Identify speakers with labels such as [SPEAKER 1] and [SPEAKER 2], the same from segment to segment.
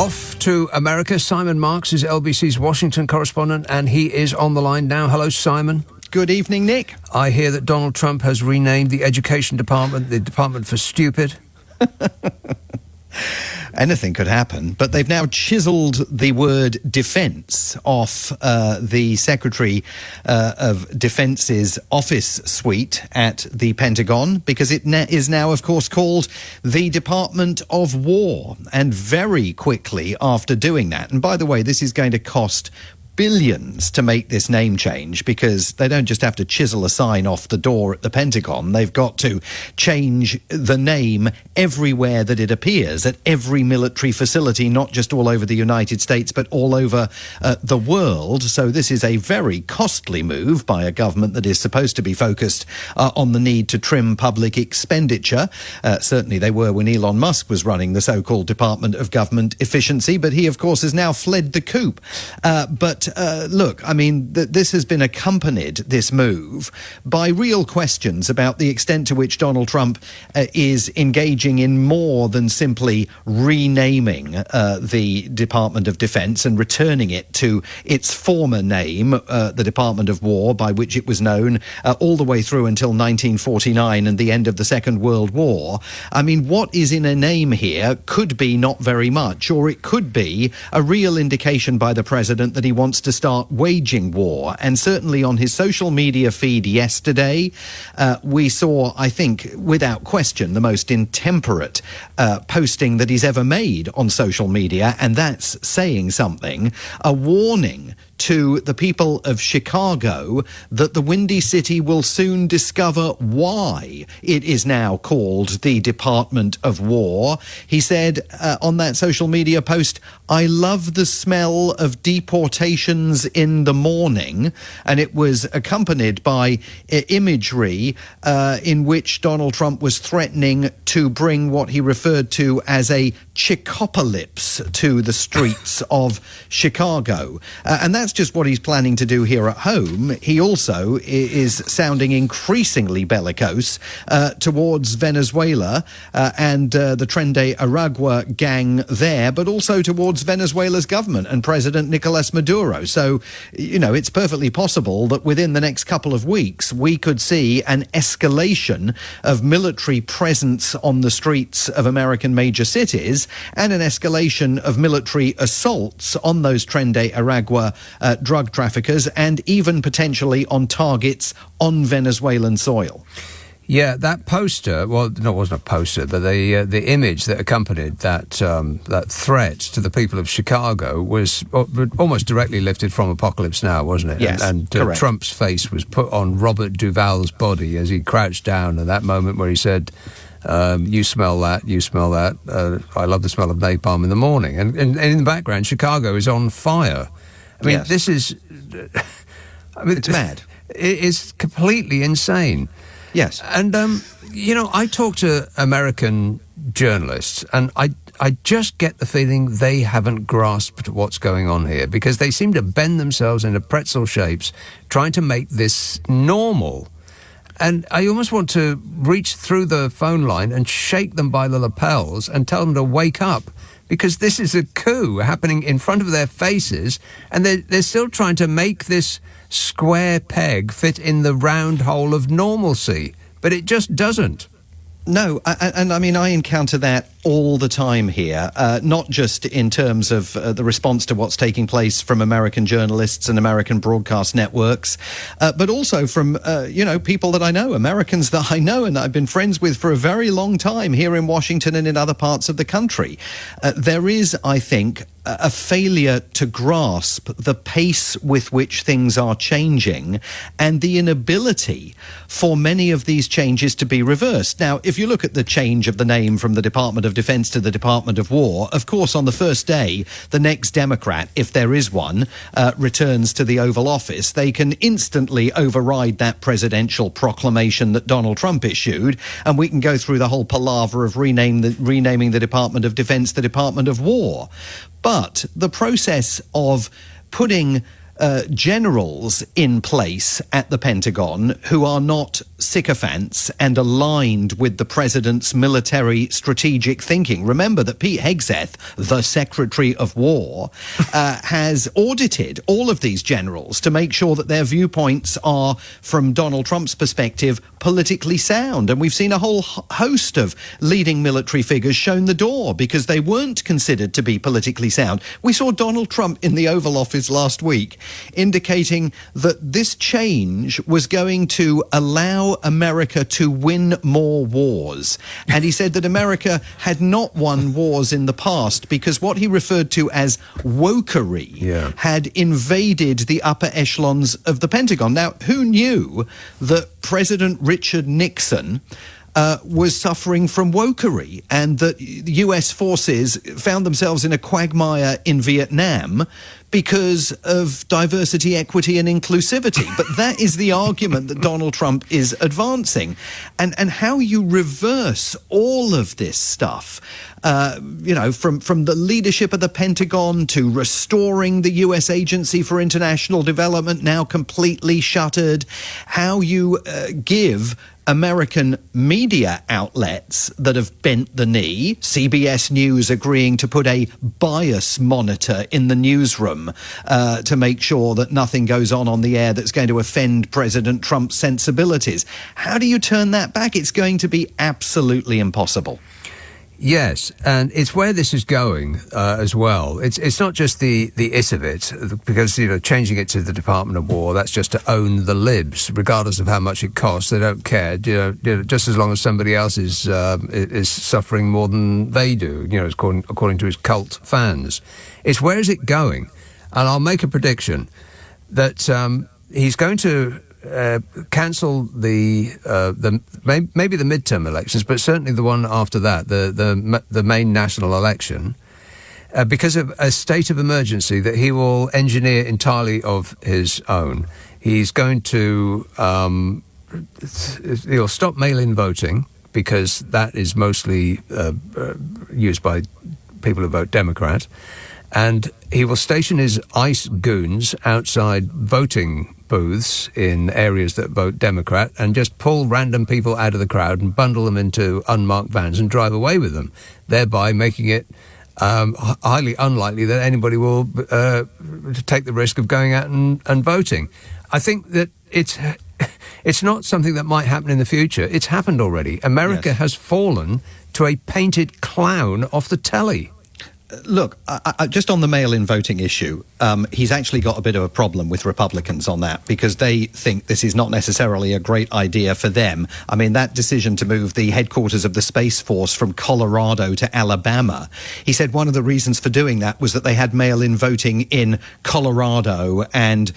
[SPEAKER 1] Off to America. Simon Marks is LBC's Washington correspondent, and he is on the line now. Hello, Simon.
[SPEAKER 2] Good evening, Nick.
[SPEAKER 1] I hear that Donald Trump has renamed the Education Department the Department for Stupid.
[SPEAKER 2] Anything could happen, but they've now chiselled the word defence off the Secretary of Defence's office suite at the Pentagon, because it is now, of course, called the Department of War. And very quickly after doing that, and by the way, this is going to cost billions to make this name change, because they don't just have to chisel a sign off the door at the Pentagon. They've got to change the name everywhere that it appears, at every military facility, not just all over the United States, but all over the world. So this is a very costly move by a government that is supposed to be focused on the need to trim public expenditure. Certainly they were when Elon Musk was running the so-called Department of Government Efficiency, but he, of course, has now fled the coop. But look, I mean, this has been accompanied, this move, by real questions about the extent to which Donald Trump is engaging in more than simply renaming the Department of Defense and returning it to its former name, the Department of War, by which it was known all the way through until 1949 and the end of the Second World War. I mean, what is in a name here could be not very much, or it could be a real indication by the president that he wants to start waging war. And certainly on his social media feed yesterday, we saw, I think, without question, the most intemperate posting that he's ever made on social media, and that's saying something, a warning to the people of Chicago that the Windy City will soon discover why it is now called the Department of War. He said on that social media post, "I love the smell of deportations in the morning," and it was accompanied by imagery in which Donald Trump was threatening to bring what he referred to as a Chickopolis to the streets of Chicago. And that's just what he's planning to do here at home. He also is sounding increasingly bellicose towards Venezuela and the Tren de Aragua gang there, but also towards Venezuela's government and President Nicolas Maduro. So, you know, it's perfectly possible that within the next couple of weeks, we could see an escalation of military presence on the streets of American major cities and an escalation of military assaults on those Tren de Aragua drug traffickers, and even potentially on targets on Venezuelan soil.
[SPEAKER 1] Yeah, that poster, well, no, it wasn't a poster, but the image that accompanied that threat to the people of Chicago was almost directly lifted from Apocalypse Now, wasn't it?
[SPEAKER 2] Yes,
[SPEAKER 1] and
[SPEAKER 2] correct.
[SPEAKER 1] Trump's face was put on Robert Duvall's body as he crouched down at that moment where he said, you smell that, you smell that, I love the smell of napalm in the morning. And in the background, Chicago is on fire. I mean,
[SPEAKER 2] yes.
[SPEAKER 1] This is... I mean,
[SPEAKER 2] it's mad.
[SPEAKER 1] It is completely insane.
[SPEAKER 2] Yes.
[SPEAKER 1] And, you know, I talk to American journalists, and I just get the feeling they haven't grasped what's going on here, because they seem to bend themselves into pretzel shapes trying to make this normal. And I almost want to reach through the phone line and shake them by the lapels and tell them to wake up, because this is a coup happening in front of their faces, and they're still trying to make this square peg fit in the round hole of normalcy, but it just doesn't.
[SPEAKER 2] No, and I mean, I encounter that all the time here, not just in terms of the response to what's taking place from American journalists and American broadcast networks, but also from, you know, people that I know, Americans that I know and I've been friends with for a very long time here in Washington and in other parts of the country. There is, I think, a failure to grasp the pace with which things are changing and the inability for many of these changes to be reversed. Now, if you look at the change of the name from the Department of Defense to the Department of War, of course, on the first day, the next Democrat, if there is one, returns to the Oval Office, they can instantly override that presidential proclamation that Donald Trump issued, and we can go through the whole palaver of renaming the Department of Defense the Department of War. But the process of putting generals in place at the Pentagon who are not sycophants and aligned with the president's military strategic thinking. Remember that Pete Hegseth, the Secretary of War, has audited all of these generals to make sure that their viewpoints are, from Donald Trump's perspective, politically sound. And we've seen a whole host of leading military figures shown the door because they weren't considered to be politically sound. We saw Donald Trump in the Oval Office last week indicating that this change was going to allow America to win more wars. And he said that America had not won wars in the past because what he referred to as wokery had invaded the upper echelons of the Pentagon. Now, who knew that President Richard Nixon was suffering from wokery and that US forces found themselves in a quagmire in Vietnam because of diversity, equity and inclusivity. But that is the argument that Donald Trump is advancing. And how you reverse all of this stuff, from the leadership of the Pentagon to restoring the US Agency for International Development, now completely shuttered, how you give American media outlets that have bent the knee, CBS News agreeing to put a bias monitor in the newsroom to make sure that nothing goes on the air that's going to offend President Trump's sensibilities. How do you turn that back? It's going to be absolutely impossible.
[SPEAKER 1] Yes, and it's where this is going as well. It's not just the it of it, because changing it to the Department of War, that's just to own the libs, regardless of how much it costs. They don't care, just as long as somebody else is suffering more than they do. According to his cult fans. It's where is it going, and I'll make a prediction that he's going to cancel maybe the midterm elections, but certainly the one after that, the main national election, because of a state of emergency that he will engineer entirely of his own. He's going to he'll stop mail-in voting because that is mostly used by people who vote Democrat, and he will station his ICE goons outside voting booths in areas that vote Democrat and just pull random people out of the crowd and bundle them into unmarked vans and drive away with them, thereby making it highly unlikely that anybody will take the risk of going out and voting. I think that it's not something that might happen in the future. It's happened already. America has fallen to a painted clown off the telly.
[SPEAKER 2] Look, just on the mail-in voting issue, he's actually got a bit of a problem with Republicans on that because they think this is not necessarily a great idea for them. I mean, that decision to move the headquarters of the Space Force from Colorado to Alabama, he said one of the reasons for doing that was that they had mail-in voting in Colorado, and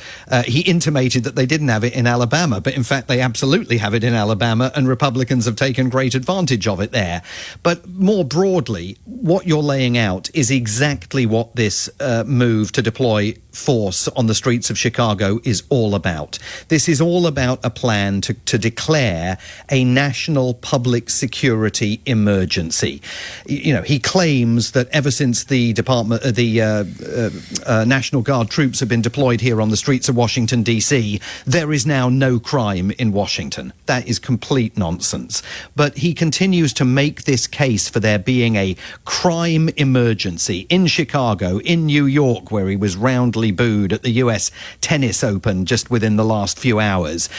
[SPEAKER 2] he intimated that they didn't have it in Alabama, but in fact they absolutely have it in Alabama, and Republicans have taken great advantage of it there. But more broadly, what you're laying out is exactly what this move to deploy force on the streets of Chicago is all about. This is all about a plan to declare a national public security emergency. He claims that ever since the National Guard troops have been deployed here on the streets of Washington, D.C., there is now no crime in Washington. That is complete nonsense. But he continues to make this case for there being a crime emergency in Chicago, in New York, where he was roundly booed at the US Tennis Open just within the last few hours,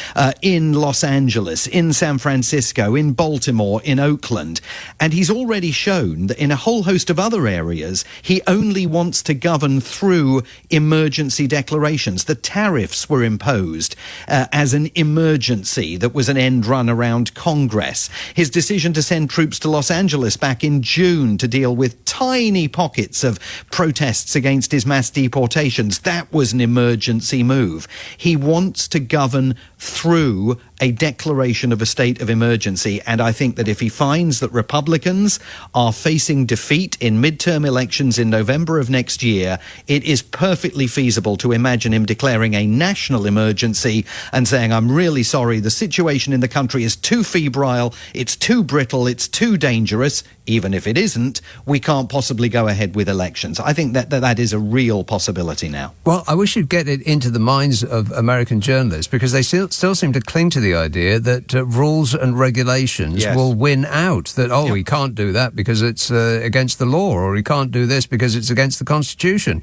[SPEAKER 2] in Los Angeles, in San Francisco, in Baltimore, in Oakland. And he's already shown that in a whole host of other areas, he only wants to govern through emergency declarations. The tariffs were imposed as an emergency that was an end run around Congress. His decision to send troops to Los Angeles back in June to deal with tiny pockets of protests against his mass deportations, that was an emergency move. He wants to govern through a declaration of a state of emergency. And I think that if he finds that Republicans are facing defeat in midterm elections in November of next year, it is perfectly feasible to imagine him declaring a national emergency and saying, I'm really sorry, the situation in the country is too febrile, it's too brittle, it's too dangerous. Even if it isn't, we can't possibly go ahead with elections. I think that is a real possibility now.
[SPEAKER 1] Well, I wish you'd get it into the minds of American journalists, because they still seem to cling to the idea that rules and regulations will win out. That, he can't do that because it's against the law, or he can't do this because it's against the Constitution.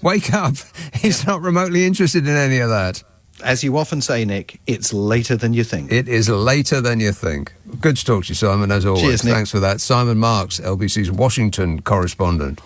[SPEAKER 1] Wake up. He's not remotely interested in any of that.
[SPEAKER 2] As you often say, Nick, it's later than you think.
[SPEAKER 1] It is later than you think. Good to talk to you, Simon, as always.
[SPEAKER 2] Cheers, Nick.
[SPEAKER 1] Thanks for that. Simon Marks, LBC's Washington correspondent.